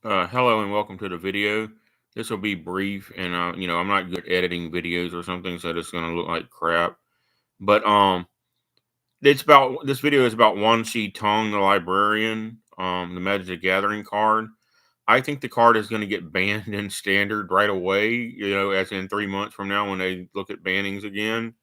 Hello and welcome to the video. This will be brief, and I'm not good at editing videos or something, so it's gonna look like crap. But this video is about Wan Shi Tong, the Librarian, the Magic the Gathering card. I think the card is going to get banned in standard right away. As in 3 months from now when they look at bannings again,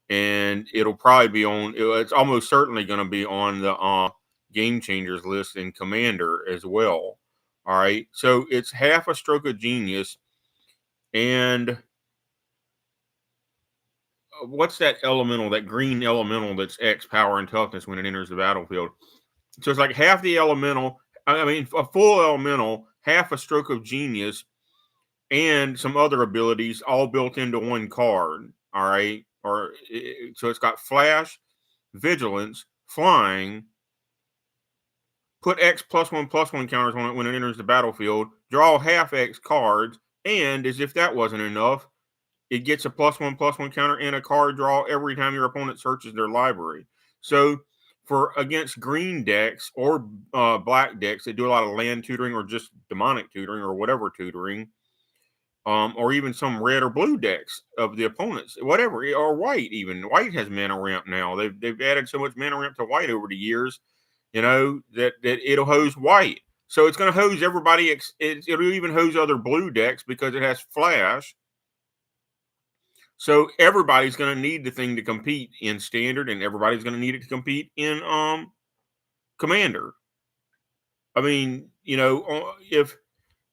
and it'll probably be on. It's almost certainly going to be on the game changers list in Commander as well. All right, so it's half a stroke of genius, and what's that elemental? That green elemental that's X power and toughness when it enters the battlefield. So it's like half the elemental. I mean, a full elemental, half a stroke of genius, and some other abilities all built into one card. All right, so it's got flash, vigilance, flying, put X +1/+1 counters on it when it enters the battlefield, draw half X cards, and as if that wasn't enough, it gets a +1/+1 counter and a card draw every time your opponent searches their library. So for against green decks or black decks that do a lot of land tutoring or just demonic tutoring or whatever tutoring, or even some red or blue decks of the opponents, whatever, or white even. White has mana ramp now. They've added so much mana ramp to white over the years, that it'll hose white. So it's going to hose everybody. It'll even hose other blue decks because it has flash. So everybody's going to need the thing to compete in standard, and everybody's going to need it to compete in commander. I mean, if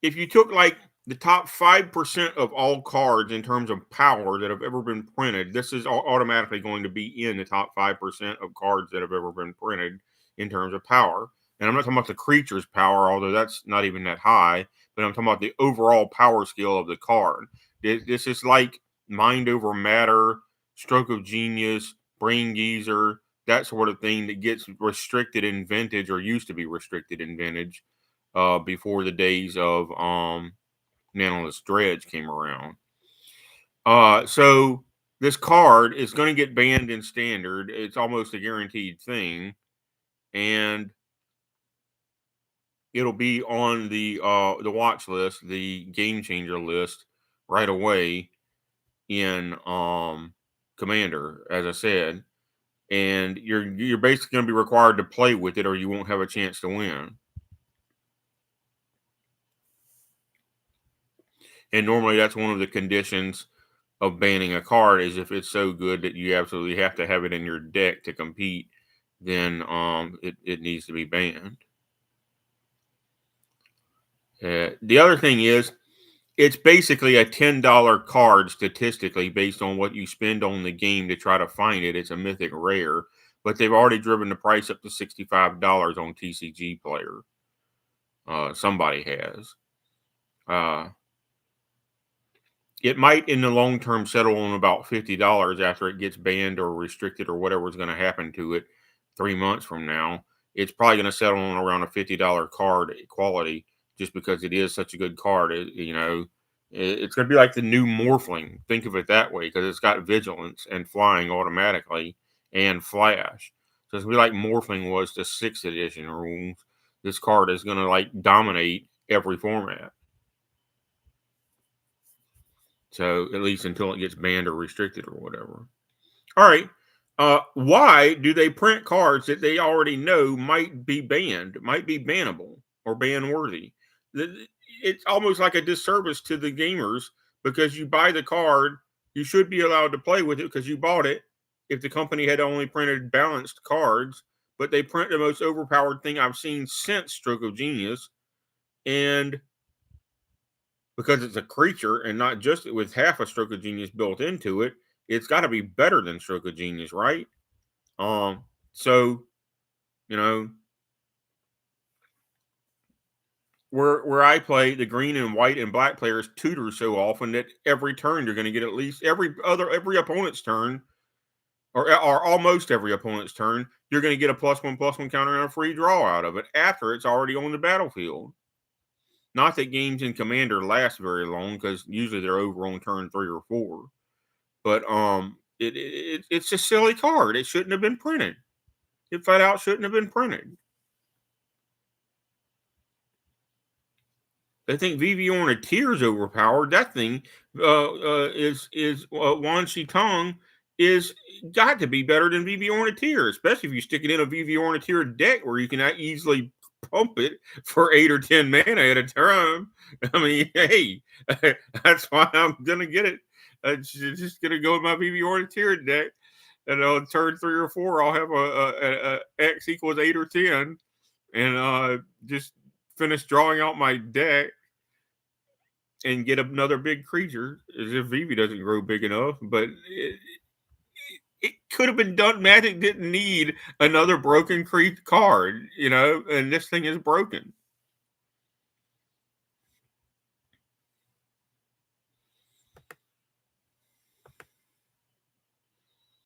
you took like the top 5% of all cards in terms of power that have ever been printed, this is automatically going to be in the top 5% of cards that have ever been printed in terms of power. And I'm not talking about the creature's power, although that's not even that high, but I'm talking about the overall power skill of the card. This is like mind over matter, stroke of genius, brain geezer, that sort of thing that gets restricted in vintage or used to be restricted in vintage before the days of Nanolith Dredge came around. So this card is going to get banned in standard. It's almost a guaranteed thing, and it'll be on the watch list, the game changer list, right away in Commander, as I said. And you're basically going to be required to play with it, or you won't have a chance to win. And normally that's one of the conditions of banning a card is if it's so good that you absolutely have to have it in your deck to compete, then it needs to be banned. The other thing is it's basically a $10 card statistically based on what you spend on the game to try to find it. It's a mythic rare, but they've already driven the price up to $65 on TCG Player. Somebody has. It might in the long term settle on about $50 after it gets banned or restricted or whatever is going to happen to it 3 months from now. It's probably going to settle on around a $50 card quality just because it is such a good card. It's going to be like the new Morphling. Think of it that way because it's got vigilance and flying automatically and flash. So it's going to be like Morphling was the 6th edition rules. This card is going to like dominate every format. So at least until it gets banned or restricted or whatever. All right. Why do they print cards that they already know might be banned, might be bannable or ban worthy? It's almost like a disservice to the gamers because you buy the card, you should be allowed to play with it because you bought it. If the company had only printed balanced cards, but they print the most overpowered thing I've seen since Stroke of Genius, and because it's a creature and not just with half a Stroke of Genius built into it, it's got to be better than Stroke of Genius, right? So you know, where I play, the green and white and black players tutor so often that every turn you're going to get at least every opponent's turn, or almost every opponent's turn, you're going to get a +1/+1 counter and a free draw out of it after it's already on the battlefield. Not that games in Commander last very long because usually they're over on turn 3 or 4. But it's a silly card. It shouldn't have been printed. It flat out shouldn't have been printed. I think VV Ornithir is overpowered. That thing is Wan Shi Tong is got to be better than VV Ornithir, especially if you stick it in a VV Ornithir deck where you can easily pump it for 8 or 10 mana at a time. I mean, hey, that's why I'm gonna get it. Just gonna go with my VV Ornithir deck, and on turn 3 or 4, I'll have a X equals 8 or 10, and just finish drawing out my deck and get another big creature, as if Vivi doesn't grow big enough. But it could have been done. Magic didn't need another broken card, and this thing is broken.